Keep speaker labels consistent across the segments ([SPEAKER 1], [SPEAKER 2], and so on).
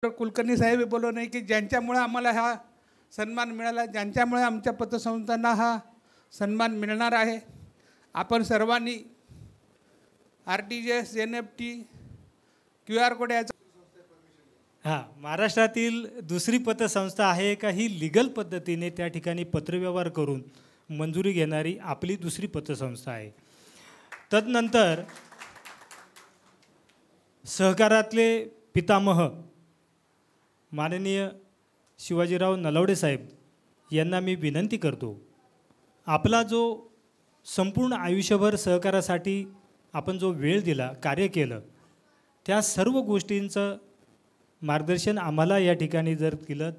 [SPEAKER 1] कुलकर्णी साहेब बोललो नाही की ज्यांच्यामुळे आम्हाला हा सन्मान मिळाला, ज्यांच्यामुळे आमच्या पतसंस्थांना हा सन्मान मिळणार आहे. आपण सर्वांनी RTGS, NEFT, QR कोड याचा
[SPEAKER 2] महाराष्ट्रातील दुसरी पतसंस्था आहे का ही लीगल पद्धतीने त्या ठिकाणी पत्रव्यवहार करून मंजुरी घेणारी आपली दुसरी पतसंस्था आहे. तदनंतर सहकारातले पितामह माननीय शिवाजीराव नलावडे साहेब यांना मी विनंती करतो, आपला जो संपूर्ण आयुष्यभर सहकारासाठी आपण जो वेळ दिला, कार्य केलं, त्या सर्व गोष्टींचं मार्गदर्शन आम्हाला या ठिकाणी जर केलं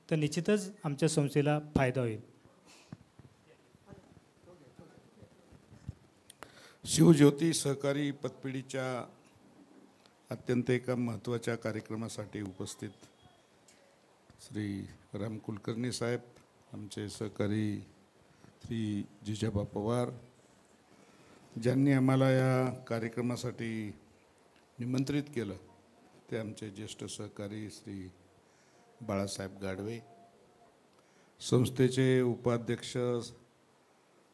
[SPEAKER 2] तर निश्चितच आमच्या संस्थेला फायदा होईल.
[SPEAKER 3] शिवज्योती सहकारी पतपेढीच्या अत्यंत एका महत्त्वाच्या कार्यक्रमासाठी उपस्थित श्री राम कुलकर्णी साहेब, आमचे सहकारी श्री जिजाबा पवार, ज्यांनी आम्हाला या कार्यक्रमासाठी निमंत्रित केलं, ते आमचे ज्येष्ठ सहकारी श्री बाळासाहेब गाढवे, संस्थेचे उपाध्यक्ष,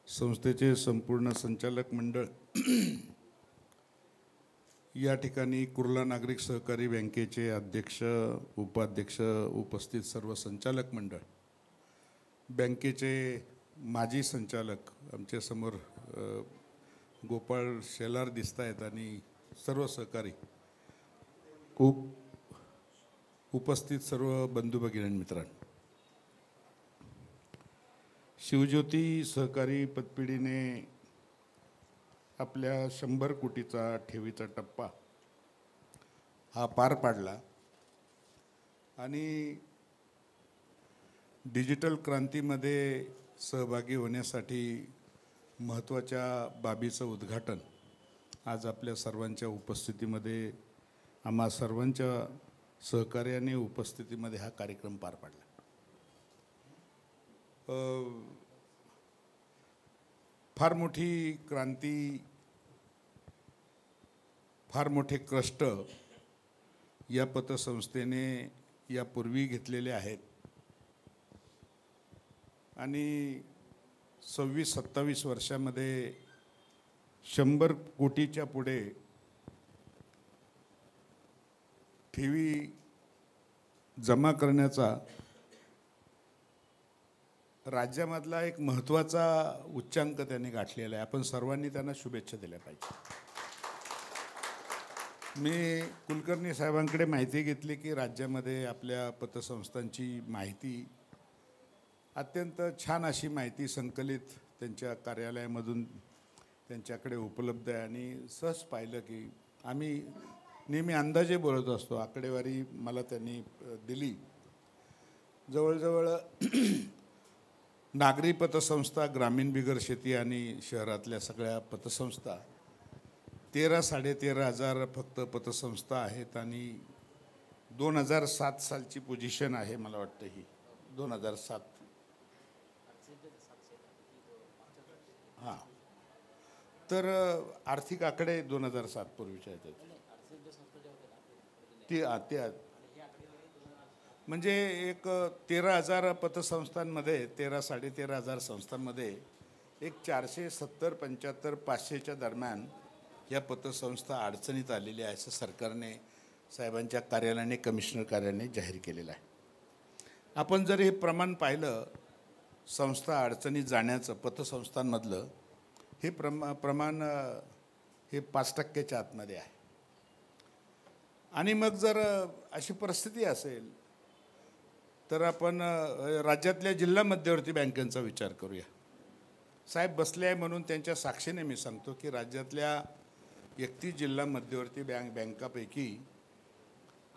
[SPEAKER 3] संस्थेचे संपूर्ण संचालक मंडळ, या ठिकाणी कुर्ला नागरिक सहकारी बँकेचे अध्यक्ष, उपाध्यक्ष, उपस्थित सर्व संचालक मंडळ, बँकेचे माजी संचालक आमच्या समोर गोपाळ शेलार दिसत आहेत आणि सर्व सहकारी, उपस्थित सर्व बंधू भगिनी मित्रांनो, शिवज्योती सहकारी पतपेढीने आपल्या 100 कोटीचा ठेवीचा टप्पा हा पार पाडला आणि डिजिटल क्रांतीमध्ये सहभागी होण्यासाठी महत्त्वाच्या बाबीचं उद्घाटन आज आपल्या सर्वांच्या उपस्थितीमध्ये, आम्हा सर्वांच्या सहकार्याने उपस्थितीमध्ये हा कार्यक्रम पार पाडला. फार मोठी क्रांती, फार मोठे कष्ट या पतसंस्थेने यापूर्वी घेतलेले आहेत आणि 26-27 वर्षामध्ये 100 कोटीच्या पुढे ठेवी जमा करण्याचा राज्यामधला एक महत्त्वाचा उच्चांक त्यांनी गाठलेला आहे. आपण सर्वांनी त्यांना शुभेच्छा दिल्या पाहिजे. मी कुलकर्णी साहेबांकडे माहिती घेतली की राज्यामध्ये आपल्या पतसंस्थांची माहिती, अत्यंत छान अशी माहिती संकलित त्यांच्या कार्यालयामधून त्यांच्याकडे उपलब्ध आहे आणि सहज पाहिलं की आम्ही नेहमी अंदाजे बोलत असतो, आकडेवारी मला त्यांनी दिली. जवळजवळ नागरी पतसंस्था, ग्रामीण बिगर शेती आणि शहरातल्या सगळ्या पतसंस्था 13-13.5 हजार फक्त पतसंस्था आहेत आणि 2007 सालची पोझिशन आहे, मला वाटतं ही 2007. हां, तर आर्थिक आकडे 2007 पूर्वीच्या आहेत ते म्हणजे एक 13,000 पतसंस्थांमध्ये, 13-13.5 हजार संस्थांमध्ये एक 470-75, 500च्या दरम्यान या पतसंस्था अडचणीत आलेल्या आहे, असं सरकारने, साहेबांच्या कार्यालयाने, कमिशनर कार्यालयाने जाहीर केलेलं आहे. आपण जर हे प्रमाण पाहिलं, संस्था अडचणीत जाण्याचं पतसंस्थांमधलं हे प्रमाण हे 5%च्या आतमध्ये आहे. आणि मग जर अशी परिस्थिती असेल तर आपण राज्यातल्या जिल्हा मध्यवर्ती बँकांचा विचार करूया. साहेब बसले आहे म्हणून त्यांच्या साक्षीने मी सांगतो की राज्यातल्या 31 जिल्हा मध्यवर्ती बँकापैकी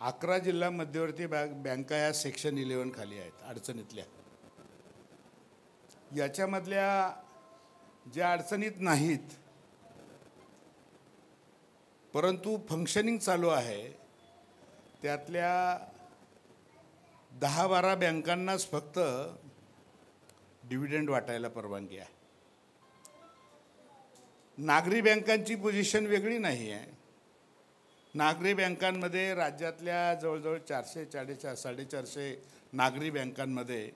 [SPEAKER 3] 11 जिल्हा मध्यवर्ती बँका या सेक्शन 11 खाली आहेत अडचणीतल्या. याच्यामधल्या ज्या अडचणीत नाहीत परंतु फंक्शनिंग चालू आहे, त्यातल्या 10-12 बँकांनाच फक्त डिव्हिडंड वाटायला परवानगी आहे. नागरी बँकांची पोझिशन वेगळी नाही आहे. नागरी बँकांमध्ये राज्यातल्या जवळजवळ 400-450 नागरी बँकांमध्ये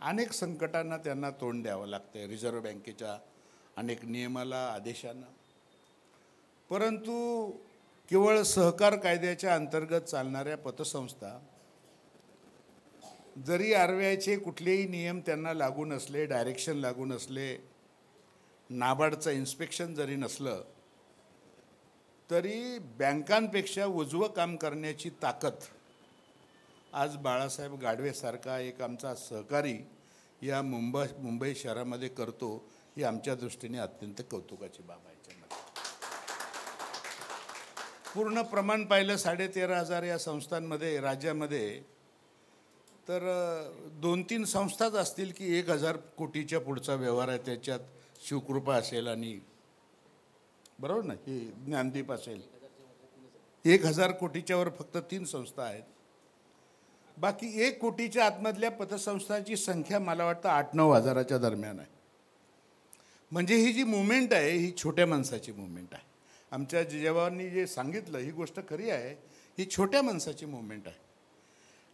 [SPEAKER 3] अनेक संकटांना त्यांना तोंड द्यावं लागतं रिझर्व्ह बँकेच्या अनेक नियमाला आदेशांना. परंतु केवळ सहकार कायद्याच्या अंतर्गत चालणाऱ्या पतसंस्था जरी RBIचे कुठलेही नियम त्यांना लागू नसले, डायरेक्शन लागू नसले, नाबार्डचं इन्स्पेक्शन जरी नसलं, तरी बँकांपेक्षा उजवं काम करण्याची ताकद आज बाळासाहेब गाढवेसारखा एक आमचा सहकारी या मुंबई शहरामध्ये करतो, ही आमच्या दृष्टीने अत्यंत कौतुकाची बाब आहे. पूर्ण प्रमाण पाहिलं 13,500 या संस्थांमध्ये राज्यामध्ये, तर 2-3 संस्थाच असतील की 1,000 कोटीच्या पुढचा व्यवहार आहे. त्याच्यात शिवकृपा असेल आणि बरोबर ना, ही ज्ञानदीप असेल. 1,000 कोटीच्यावर फक्त 3 संस्था आहेत. बाकी 1 कोटीच्या आतमधल्या पतसंस्थांची संख्या मला वाटतं 8-9 हजाराच्या दरम्यान आहे. म्हणजे ही जी मुवमेंट आहे ही छोट्या माणसाची मुवमेंट आहे. आमच्या जिजाबाईंनी जे सांगितलं ही गोष्ट खरी आहे. ही छोट्या माणसाची मुवमेंट आहे.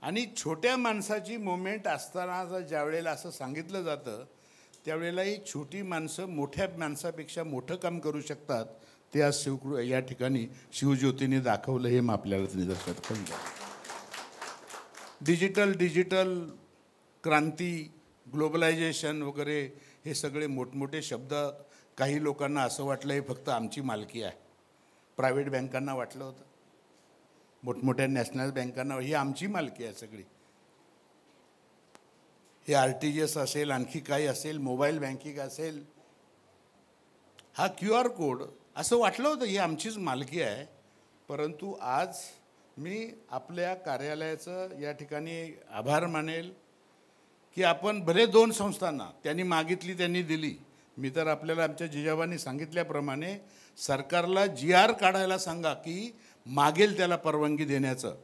[SPEAKER 3] आणि छोट्या माणसाची मुवमेंट असताना ज्यावेळेला असं सांगितलं जातं, त्यावेळेला ही छोटी माणसं मोठ्या माणसापेक्षा मोठं काम करू शकतात. ते आज या ठिकाणी शिवज्योतीने दाखवलं, हे आपल्याला निदर्शनात समजा. डिजिटल क्रांती, ग्लोबलायझेशन वगैरे हे सगळे मोठमोठे शब्द काही लोकांना असं वाटलं हे फक्त आमची मालकी आहे. प्रायव्हेट बँकांना वाटलं होतं, मोठमोठ्या नॅशनल बँकांना ही आमची मालकी आहे सगळी. हे RTGS असेल, आणखी काही असेल, मोबाईल बँकिंग असेल, हा QR कोड असं वाटलं होतं ही आमचीच मालकी आहे. परंतु आज मी आपल्या कार्यालयाचं या ठिकाणी आभार मानेल की आपण भले 2 संस्थांना त्यांनी मागितली, त्यांनी दिली. मी तर आपल्याला आमच्या जिजाबाईंनी सांगितल्याप्रमाणे सरकारला GR काढायला सांगा की मागेल त्याला परवानगी देण्याचं.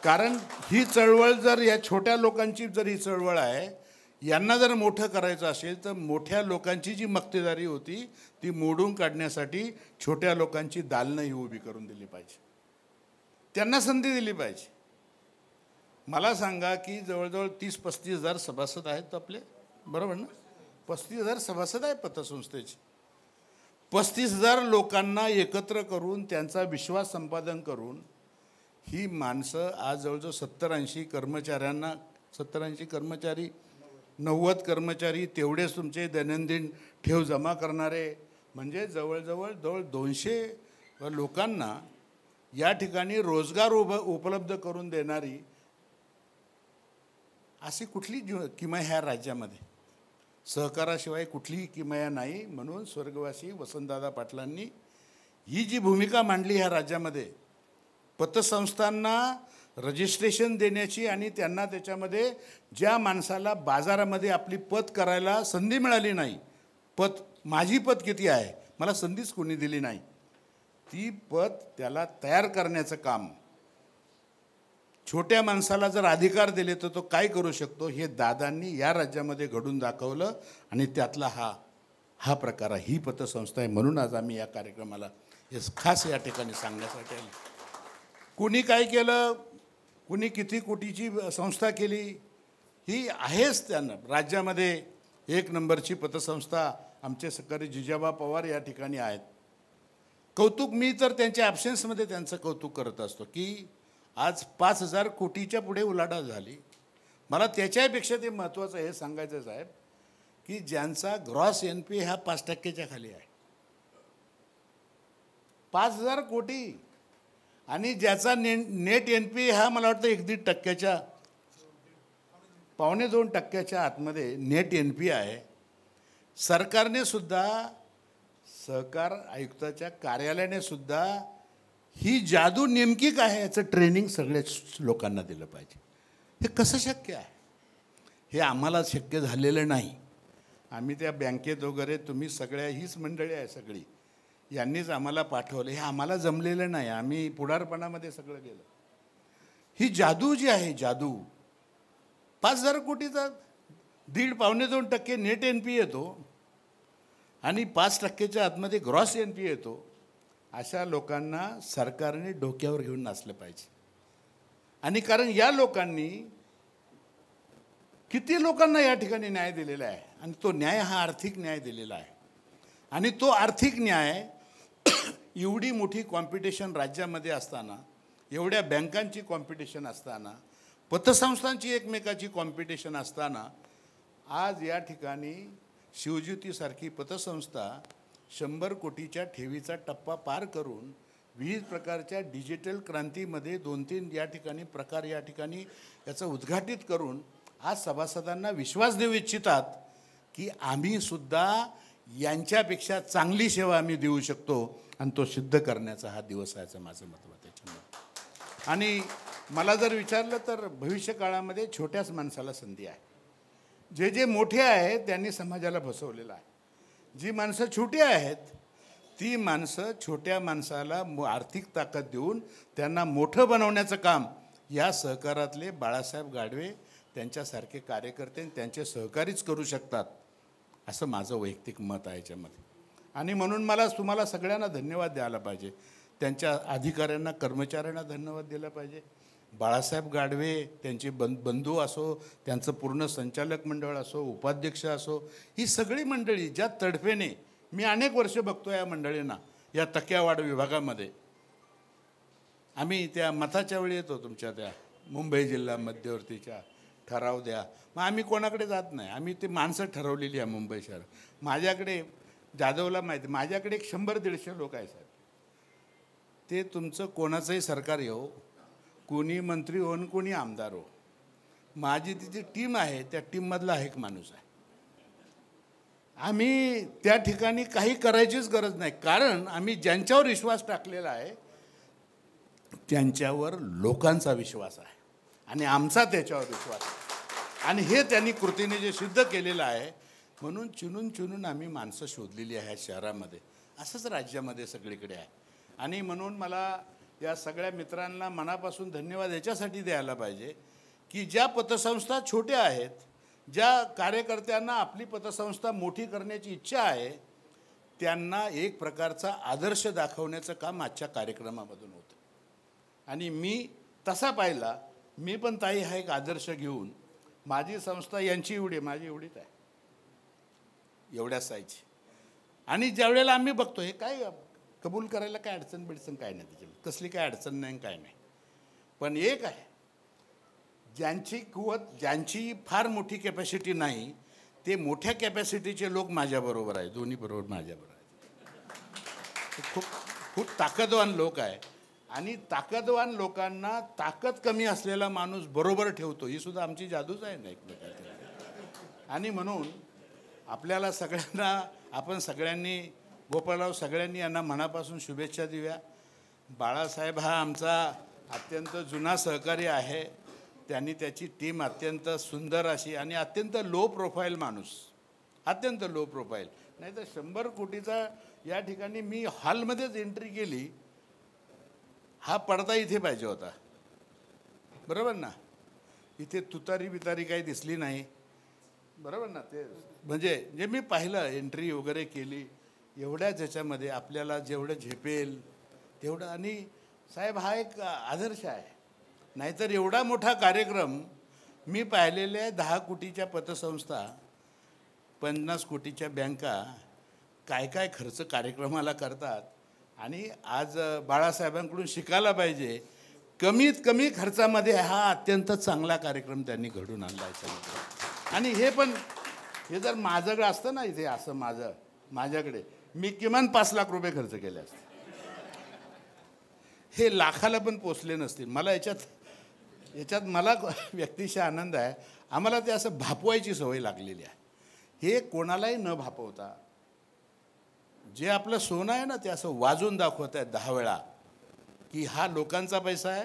[SPEAKER 3] कारण ही चळवळ जर या छोट्या लोकांची जर ही चळवळ आहे, यांना जर मोठं करायचं असेल तर मोठ्या लोकांची जी मक्तेदारी होती ती मोडून काढण्यासाठी छोट्या लोकांची दालनं ही उभी करून दिली पाहिजे, त्यांना संधी दिली पाहिजे. मला सांगा की जवळजवळ 30-35 हजार सभासद आहेत आपले, बरोबर ना? 35,000 सभासद आहे पतसंस्थेचे. 35,000 लोकांना एकत्र करून त्यांचा विश्वास संपादन करून ही माणसं आज जवळजवळ 70-80 कर्मचाऱ्यांना, 70-80 कर्मचारी, 90 कर्मचारी, तेवढेच तुमचे दैनंदिन ठेव जमा करणारे, म्हणजे जवळजवळ 200 लोकांना या ठिकाणी रोजगार उपलब्ध करून देणारी अशी कुठली किमया ह्या राज्यामध्ये, सहकाराशिवाय कुठलीही किमया नाही. म्हणून स्वर्गवासी वसंतदादा पाटलांनी ही जी भूमिका मांडली ह्या राज्यामध्ये, पतसंस्थांना रजिस्ट्रेशन देण्याची आणि त्यांना त्याच्यामध्ये ज्या माणसाला बाजारामध्ये आपली पत करायला संधी मिळाली नाही, माझी पत किती आहे मला संधीच कोणी दिली नाही, ती पत त्याला तयार करण्याचं काम, छोट्या माणसाला जर अधिकार दिले तर तो काय करू शकतो हे दादांनी या राज्यामध्ये घडून दाखवलं. आणि त्यातला हा प्रकार आहे, ही पतसंस्था आहे. म्हणून आज आम्ही या कार्यक्रमाला खास या ठिकाणी सांगण्यासाठी आले. कुणी काय केलं, कुणी किती कोटीची संस्था केली, ही आहेच त्यांना राज्यामध्ये 1 नंबरची पतसंस्था आमचे सहकारी जिजाबा पवार या ठिकाणी आहेत. कौतुक मी तर त्यांच्या ॲब्सेन्समध्ये त्यांचं कौतुक करत असतो की आज 5,000 कोटीच्या पुढे उलाढाल झाली. मला त्याच्यापेक्षा ते महत्त्वाचं हे सांगायचं साहेब की ज्यांचा ग्रॉस NPA हा 5% खाली आहे, 5,000 कोटी, आणि ज्याचा नेट NPA हा मला वाटतं 1-1.5%, 1.25% आतमध्ये नेट NPA आहे. सरकारने सुद्धा, सहकार आयुक्ताच्या कार्यालयाने सुद्धा ही जादू नेमकी काय आहे याचं ट्रेनिंग सगळ्याच लोकांना दिलं पाहिजे. हे कसं शक्य आहे? हे आम्हाला शक्य झालेलं नाही. आम्ही त्या बँकेत वगैरे, तुम्ही सगळ्या हीच मंडळी आहे सगळी, यांनीच आम्हाला पाठवलं. हे आम्हाला जमलेलं नाही, आम्ही पुढारपणामध्ये सगळं गेलं. ही जादू जी आहे, जादू 5,000 कोटीचा 1.5-2% नेट NPA येतो आणि 5%च्या आतमध्ये ग्रॉस NPA येतो. अशा लोकांना सरकारने डोक्यावर घेऊन नाचलं पाहिजे. आणि कारण या लोकांनी किती लोकांना या ठिकाणी न्याय दिलेला आहे आणि तो न्याय हा आर्थिक न्याय दिलेला आहे. आणि तो आर्थिक न्याय एवढी मोठी कॉम्पिटिशन राज्यामध्ये असताना, एवढ्या बँकांची कॉम्पिटिशन असताना, पतसंस्थांची एकमेकाची कॉम्पिटिशन असताना आज या ठिकाणी शिवज्योतीसारखी पतसंस्था 100 कोटीच्या ठेवीचा टप्पा पार करून विविध प्रकारच्या डिजिटल क्रांतीमध्ये 2-3 या ठिकाणी प्रकार या ठिकाणी याचं उद्घाटित करून आज सभासदांना विश्वास देऊ इच्छितात की आम्ही सुद्धा यांच्यापेक्षा चांगली सेवा आम्ही देऊ शकतो आणि तो सिद्ध करण्याचा हा दिवस आहे असं माझं मत आहे त्याच्यामध्ये. आणि मला जर विचारलं तर भविष्य काळामध्ये छोट्याच माणसाला संधी आहे. जे जे मोठे आहेत त्यांनी समाजाला फसवलेलं आहे. जी माणसं छोटी आहेत ती माणसं छोट्या माणसाला आर्थिक ताकद देऊन त्यांना मोठं बनवण्याचं काम या सहकारातले बाळासाहेब गाढवे त्यांच्यासारखे कार्यकर्ते त्यांचे सहकारीच करू शकतात असं माझं वैयक्तिक मत आहे याच्यामध्ये. आणि म्हणून मला तुम्हाला सगळ्यांना धन्यवाद द्यायला पाहिजे. त्यांच्या अधिकाऱ्यांना, कर्मचाऱ्यांना धन्यवाद दिला पाहिजे. बाळासाहेब गाढवे त्यांचे बंधू असो, त्यांचं पूर्ण संचालक मंडळ असो, उपाध्यक्ष असो, ही सगळी मंडळी ज्या तडफेने मी अनेक वर्ष बघतो या मंडळींना या तक्यावाड विभागामध्ये. आम्ही त्या मताच्या वेळी येतो तुमच्या त्या मुंबई जिल्हा मध्यवर्तीच्या ठराव द्या, मग आम्ही कोणाकडे जात नाही. आम्ही ते माणसं ठरवलेली आहे मुंबई शहर. माझ्याकडे जाधवला माहिती, माझ्याकडे 100-150 लोक आहे साहेब. ते तुमचं कोणाचंही सरकार येऊ, कोणी मंत्री हो आणि कोणी आमदार हो, माझी तिची टीम आहे, त्या टीममधला एक माणूस आहे. आम्ही त्या ठिकाणी काही करायचीच गरज नाही, कारण आम्ही ज्यांच्यावर विश्वास टाकलेला आहे त्यांच्यावर लोकांचा विश्वास आहे आणि आमचा त्याच्यावर विश्वास आहे. आणि हे त्यांनी कृतीने जे सिद्ध केलेलं आहे. म्हणून चुनून आम्ही माणसं शोधलेली आहे शहरामध्ये. असंच राज्यामध्ये सगळीकडे आहे. आणि म्हणून मला या सगळ्या मित्रांना मनापासून धन्यवाद याच्यासाठी द्यायला पाहिजे की ज्या पतसंस्था छोट्या आहेत, ज्या कार्यकर्त्यांना आपली पतसंस्था मोठी करण्याची इच्छा आहे, त्यांना एक प्रकारचा आदर्श दाखवण्याचं काम आजच्या कार्यक्रमामधून होतं. आणि मी तसा पाहिला, मी पण ताई हा एक आदर्श घेऊन माझी संस्था यांची एवढी, माझी एवढीच आहे, एवढ्या साईजची. आणि ज्यावेळेला आम्ही बघतो हे काय कबूल करायला काय अडचण बिडचण काय नाही, त्याच्यामध्ये कसली काय अडचण नाही काय नाही. पण एक आहे, ज्यांची कुवत, ज्यांची फार मोठी कॅपॅसिटी नाही, ते मोठ्या कॅपॅसिटीचे लोक माझ्याबरोबर आहे, दोन्ही बरोबर माझ्याबरोबर आहेत. खूप ताकदवान लोक आहे. आणि ताकदवान लोकांना ताकद कमी असलेला माणूस बरोबर ठेवतो, ही सुद्धा आमची जादूच आहे ना एकमेकांची. आणि म्हणून आपल्याला सगळ्यांना, आपण सगळ्यांनी, गोपाळराव सगळ्यांनी यांना मनापासून शुभेच्छा देऊया. बाळासाहेब हा आमचा अत्यंत जुना सहकारी आहे. त्यांनी त्याची टीम अत्यंत सुंदर अशी आणि अत्यंत लो प्रोफाईल माणूस, अत्यंत लो प्रोफाईल. नाही तर 100 कोटीचा या ठिकाणी मी हॉलमध्येच एंट्री केली, हा पडदा इथे पाहिजे होता, बरोबर ना. इथे तुतारी बितारी काही दिसली नाही, बरोबर ना. ते म्हणजे जे मी पाहिलं, एंट्री वगैरे केली, एवढ्याच ह्याच्यामध्ये आपल्याला जेवढं झेपेल तेवढं. आणि साहेब हा एक आदर्श आहे. नाहीतर एवढा मोठा कार्यक्रम मी पाहिलेल्या 10 कोटीच्या पतसंस्था, 50 कोटीच्या बँका काय काय खर्च कार्यक्रमाला करतात. आणि आज बाळासाहेबांकडून शिकायला पाहिजे. कमीत कमी खर्चामध्ये हा अत्यंत चांगला कार्यक्रम त्यांनी घडून आणला आहे. आणि हे पण, हे जर माझ्याकडे असतं ना इथे असं माझ्याकडे, मी किमान 5 लाख रुपये खर्च केले असते. हे लाखाला पण पोचले नसतील. मला याच्यात मला व्यक्तिशः आनंद आहे. आम्हाला ते असं भापवायची सवय लागलेली आहे. हे कोणालाही न भापवता जे आपलं सोनं आहे ना ते असं वाजून दाखवत आहे 10 वेळा की हा लोकांचा पैसा आहे,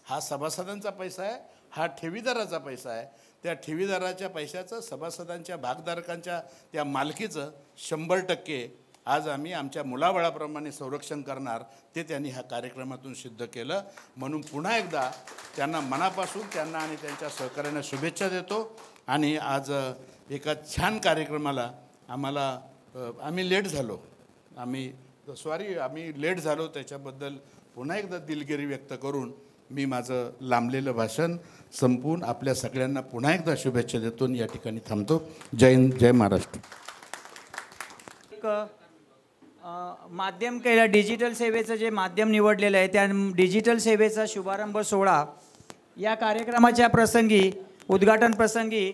[SPEAKER 3] हा सभासदांचा पैसा आहे, हा ठेवीदाराचा पैसा आहे. त्या ठेवीदाराच्या पैशाचं, सभासदांच्या, भागधारकांच्या त्या मालकीचं 100% आज आम्ही आमच्या मुलाबाळाप्रमाणे संरक्षण करणार, ते त्यांनी ह्या कार्यक्रमातून सिद्ध केलं. म्हणून पुन्हा एकदा त्यांना मनापासून, त्यांना आणि त्यांच्या सहकार्यांना शुभेच्छा देतो. आणि आज एका छान कार्यक्रमाला आम्ही लेट झालो. आम्ही सॉरी, आम्ही लेट झालो त्याच्याबद्दल पुन्हा एकदा दिलगिरी व्यक्त करून मी माझं लांबलेलं भाषण संपवून आपल्या सगळ्यांना पुन्हा एकदा शुभेच्छा देतो आणि या ठिकाणी थांबतो. जय हिंद, जय महाराष्ट्र.
[SPEAKER 4] एक माध्यम केलं, डिजिटल सेवेचं जे माध्यम निवडलेलं आहे त्या डिजिटल सेवेचा शुभारंभ सोहळा या कार्यक्रमाच्या प्रसंगी, उद्घाटन प्रसंगी